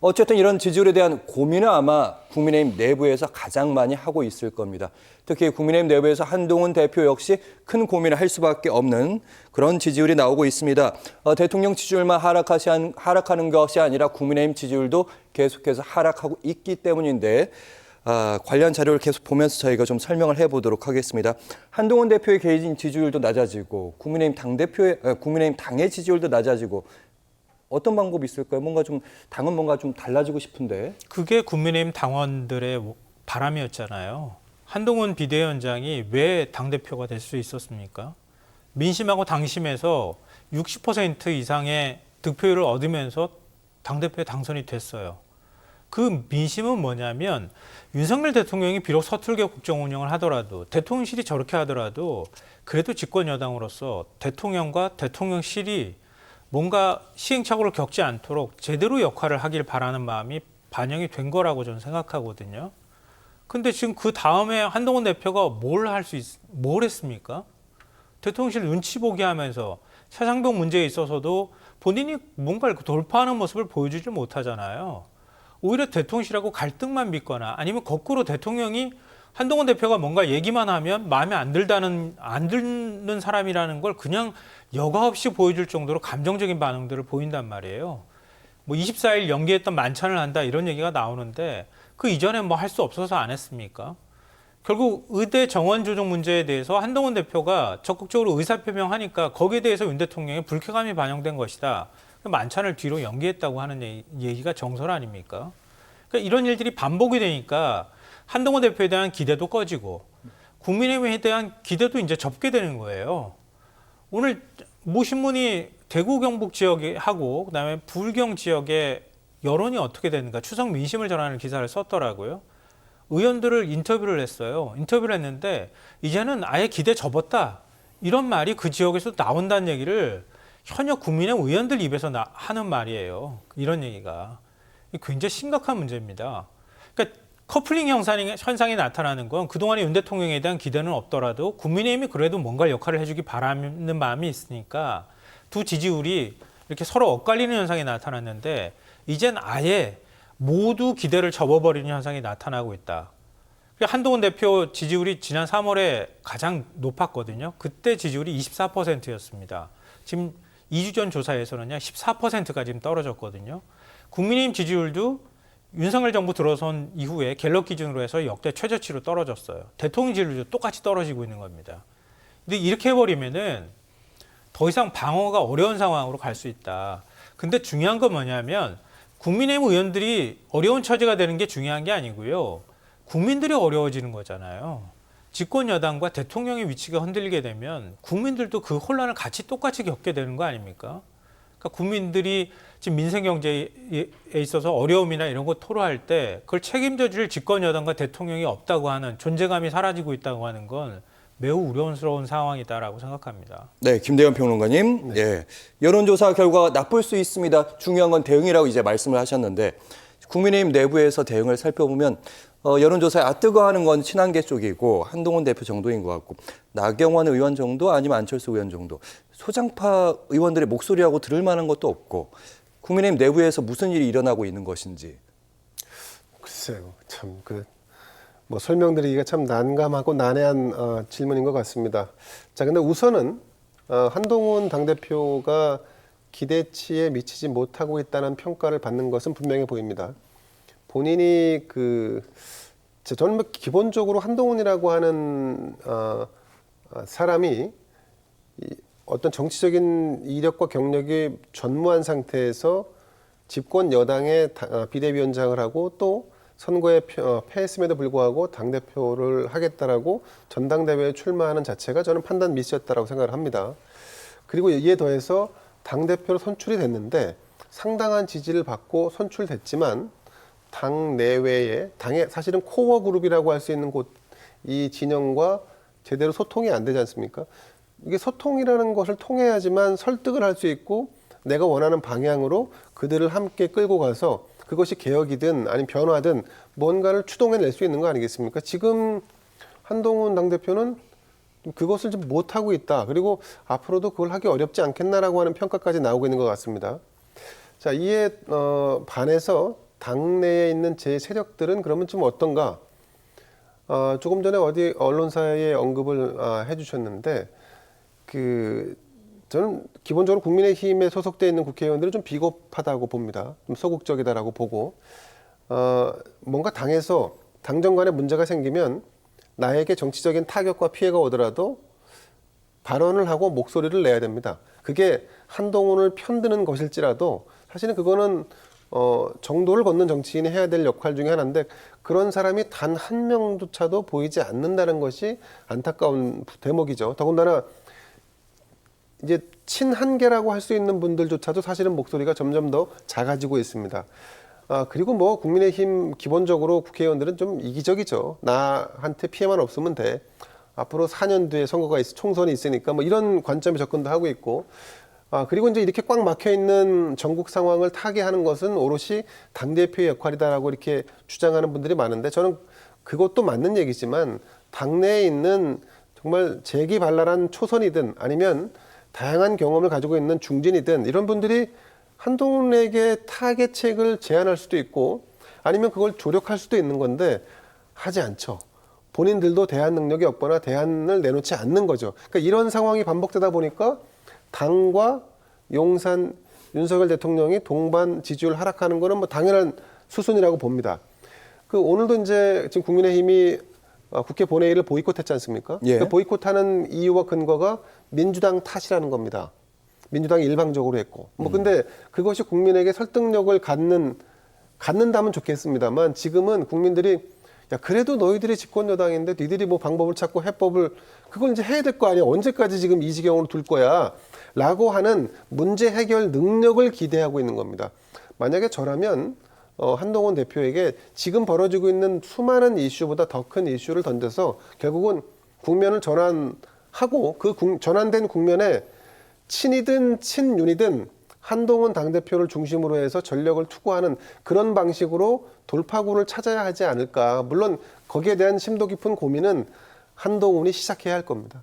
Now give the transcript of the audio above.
어쨌든 이런 지지율에 대한 고민은 아마 국민의힘 내부에서 가장 많이 하고 있을 겁니다. 특히 국민의힘 내부에서 한동훈 대표 역시 큰 고민을 할 수밖에 없는 그런 지지율이 나오고 있습니다. 대통령 지지율만 하락하는 것이 아니라 국민의힘 지지율도 계속해서 하락하고 있기 때문인데 관련 자료를 계속 보면서 저희가 좀 설명을 해보도록 하겠습니다. 한동훈 대표의 개인 지지율도 낮아지고 국민의힘 당의 지지율도 낮아지고 어떤 방법이 있을까요? 당은 뭔가 좀 달라지고 싶은데. 그게 국민의힘 당원들의 바람이었잖아요. 한동훈 비대위원장이 왜 당대표가 될 수 있었습니까? 민심하고 당심에서 60% 이상의 득표율을 얻으면서 당대표에 당선이 됐어요. 그 민심은 뭐냐면 윤석열 대통령이 비록 서툴게 국정 운영을 하더라도 대통령실이 저렇게 하더라도 그래도 집권 여당으로서 대통령과 대통령실이 뭔가 시행착오를 겪지 않도록 제대로 역할을 하길 바라는 마음이 반영이 된 거라고 저는 생각하거든요. 근데 지금 그 다음에 한동훈 대표가 뭘 했습니까? 대통령실 눈치 보게 하면서 차상병 문제에 있어서도 본인이 뭔가 돌파하는 모습을 보여주지 못하잖아요. 오히려 대통령실하고 갈등만 빚거나 아니면 거꾸로 대통령이 한동훈 대표가 뭔가 얘기만 하면 마음에 안 드는 사람이라는 걸 그냥 여과 없이 보여줄 정도로 감정적인 반응들을 보인단 말이에요. 24일 연기했던 만찬을 한다 이런 얘기가 나오는데 그 이전에 할 수 없어서 안 했습니까? 결국 의대 정원 조정 문제에 대해서 한동훈 대표가 적극적으로 의사표명하니까 거기에 대해서 윤 대통령의 불쾌감이 반영된 것이다. 만찬을 뒤로 연기했다고 하는 얘기가 정설 아닙니까? 그러니까 이런 일들이 반복이 되니까 한동훈 대표에 대한 기대도 꺼지고 국민의힘에 대한 기대도 이제 접게 되는 거예요. 오늘 모 신문이 대구 경북 지역에 하고 그다음에 불경 지역의 여론이 어떻게 되는가 추석 민심을 전하는 기사를 썼더라고요. 의원들을 인터뷰를 했어요. 인터뷰를 했는데 이제는 아예 기대 접었다. 이런 말이 그 지역에서 나온다는 얘기를 현역 국민의 의원들 입에서 하는 말이에요. 이런 얘기가. 굉장히 심각한 문제입니다. 그러니까 커플링 현상이 나타나는 건 그동안의 윤 대통령에 대한 기대는 없더라도 국민의힘이 그래도 뭔가 역할을 해주기 바라는 마음이 있으니까 두 지지율이 이렇게 서로 엇갈리는 현상이 나타났는데 이젠 아예 모두 기대를 접어버리는 현상이 나타나고 있다. 한동훈 대표 지지율이 지난 3월에 가장 높았거든요. 그때 지지율이 24%였습니다. 지금 2주 전 조사에서는요 14%까지 지금 떨어졌거든요. 국민의힘 지지율도 윤석열 정부 들어선 이후에 갤럽 기준으로 해서 역대 최저치로 떨어졌어요. 대통령 지지율도 똑같이 떨어지고 있는 겁니다. 근데 이렇게 해버리면은 더 이상 방어가 어려운 상황으로 갈 수 있다. 근데 중요한 건 뭐냐면 국민의힘 의원들이 어려운 처지가 되는 게 중요한 게 아니고요. 국민들이 어려워지는 거잖아요. 집권 여당과 대통령의 위치가 흔들리게 되면 국민들도 그 혼란을 같이 똑같이 겪게 되는 거 아닙니까? 그러니까 국민들이 지금 민생 경제에 있어서 어려움이나 이런 거 토로할 때 그걸 책임져 줄 집권 여당과 대통령이 없다고 하는 존재감이 사라지고 있다고 하는 건 매우 우려스러운 상황이다라고 생각합니다. 네, 김대현 평론가님. 네. 예, 여론조사 결과가 나쁠 수 있습니다. 중요한 건 대응이라고 이제 말씀을 하셨는데 국민의힘 내부에서 대응을 살펴보면 여론조사에 뜨거워하는 건 친한계 쪽이고 한동훈 대표 정도인 것 같고 나경원 의원 정도 아니면 안철수 의원 정도 소장파 의원들의 목소리하고 들을 만한 것도 없고 국민의힘 내부에서 무슨 일이 일어나고 있는 것인지. 글쎄요, 참 설명드리기가 참 난감하고 난해한 질문인 것 같습니다. 자, 근데 우선은 한동훈 당대표가 기대치에 미치지 못하고 있다는 평가를 받는 것은 분명해 보입니다. 본인이 저는 기본적으로 한동훈이라고 하는 사람이 어떤 정치적인 이력과 경력이 전무한 상태에서 집권 여당의 비대위원장을 하고 또 선거에 패했음에도 불구하고 당대표를 하겠다라고 전당대회에 출마하는 자체가 저는 판단 미스였다라고 생각을 합니다. 그리고 이에 더해서 당대표로 선출이 됐는데 상당한 지지를 받고 선출됐지만 당 내외에 당의 사실은 코어 그룹이라고 할 수 있는 이 진영과 제대로 소통이 안 되지 않습니까? 이게 소통이라는 것을 통해야지만 설득을 할 수 있고 내가 원하는 방향으로 그들을 함께 끌고 가서 그것이 개혁이든 아니면 변화든 뭔가를 추동해낼 수 있는 거 아니겠습니까? 지금 한동훈 당대표는 그것을 좀 못하고 있다. 그리고 앞으로도 그걸 하기 어렵지 않겠나라고 하는 평가까지 나오고 있는 것 같습니다. 자, 이에 반해서 당내에 있는 제 세력들은 그러면 좀 어떤가? 조금 전에 어디 언론사에 언급을 해주셨는데 저는 기본적으로 국민의힘에 소속돼 있는 국회의원들은 좀 비겁하다고 봅니다. 좀 소극적이다라고 보고 뭔가 당에서 당정 간에 문제가 생기면 나에게 정치적인 타격과 피해가 오더라도 발언을 하고 목소리를 내야 됩니다. 그게 한동훈을 편드는 것일지라도 사실은 그거는 정도를 걷는 정치인이 해야 될 역할 중에 하나인데 그런 사람이 단 한 명조차도 보이지 않는다는 것이 안타까운 대목이죠. 더군다나 이제 친한계라고 할 수 있는 분들조차도 사실은 목소리가 점점 더 작아지고 있습니다. 그리고 뭐 국민의힘 기본적으로 국회의원들은 좀 이기적이죠. 나한테 피해만 없으면 돼. 앞으로 4년 뒤에 총선이 있으니까 뭐 이런 관점에 접근도 하고 있고. 그리고 이제 이렇게 꽉 막혀 있는 전국 상황을 타개하는 것은 오롯이 당대표의 역할이다라고 이렇게 주장하는 분들이 많은데 저는 그것도 맞는 얘기지만 당내에 있는 정말 재기발랄한 초선이든 아니면 다양한 경험을 가지고 있는 중진이든 이런 분들이 한동훈에게 타개책을 제안할 수도 있고 아니면 그걸 조력할 수도 있는 건데 하지 않죠. 본인들도 대안 능력이 없거나 대안을 내놓지 않는 거죠. 그러니까 이런 상황이 반복되다 보니까 당과 용산 윤석열 대통령이 동반 지지율 하락하는 거는 뭐 당연한 수순이라고 봅니다. 오늘도 이제 지금 국민의힘이 국회 본회의를 보이콧했지 않습니까? 예. 그 보이콧하는 이유와 근거가 민주당 탓이라는 겁니다. 민주당이 일방적으로 했고. 근데 그것이 국민에게 설득력을 갖는다면 좋겠습니다만 지금은 국민들이 야, 그래도 너희들이 집권 여당인데 니들이 뭐 방법을 찾고 해법을 그걸 이제 해야 될 거 아니야. 언제까지 지금 이 지경으로 둘 거야. 라고 하는 문제 해결 능력을 기대하고 있는 겁니다. 만약에 저라면 한동훈 대표에게 지금 벌어지고 있는 수많은 이슈보다 더 큰 이슈를 던져서 결국은 국면을 전환하고 그 전환된 국면에 친이든 친윤이든 한동훈 당대표를 중심으로 해서 전력을 투구하는 그런 방식으로 돌파구를 찾아야 하지 않을까. 물론 거기에 대한 심도 깊은 고민은 한동훈이 시작해야 할 겁니다.